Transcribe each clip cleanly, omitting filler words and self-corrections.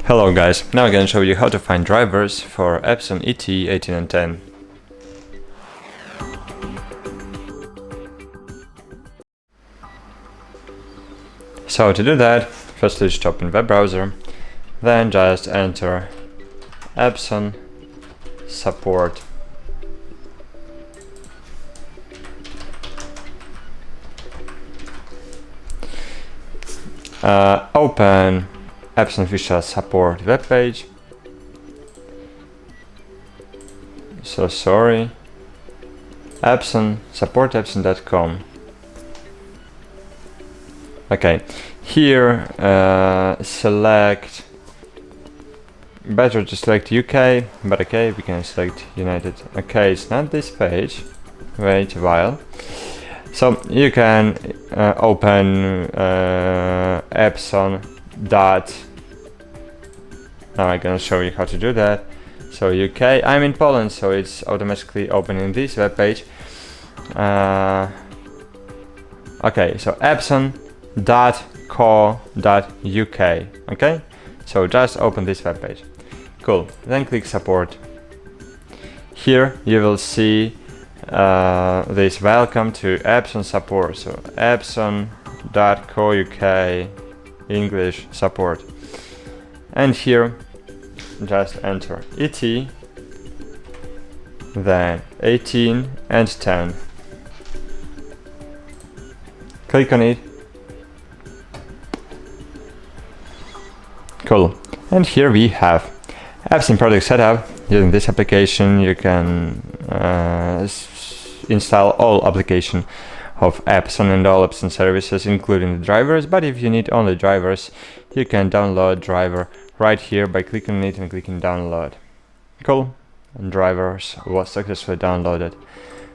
Hello guys, now I'm gonna show you how to find drivers for EPSON ET-1810. So to do that, first just open web browser, then just enter EPSON support. Open EPSON official support webpage. So sorry, EPSON support epson.com. Okay, here select, better to select UK, but okay, we can select United. Okay, it's not this page, wait a while. So you can open EPSON dot, now I'm gonna show you how to do that. So UK, I'm in Poland, so it's automatically opening this web page. Okay, so epson.co.uk. okay, so just open this web page. Cool, then click support. Here you will see this welcome to EPSON support, so epson.co.uk English support, and here just enter ET, then 18 and 10. Click on it. Cool. And here we have EPSON product setup. Using this application you can install all application of EPSON and all EPSON services, including the drivers, but if you need only drivers, you can download driver right here by clicking on it and clicking download. Cool. And drivers was successfully downloaded.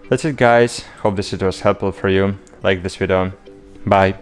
That's it guys, hope this video was helpful for you. Like this video. Bye.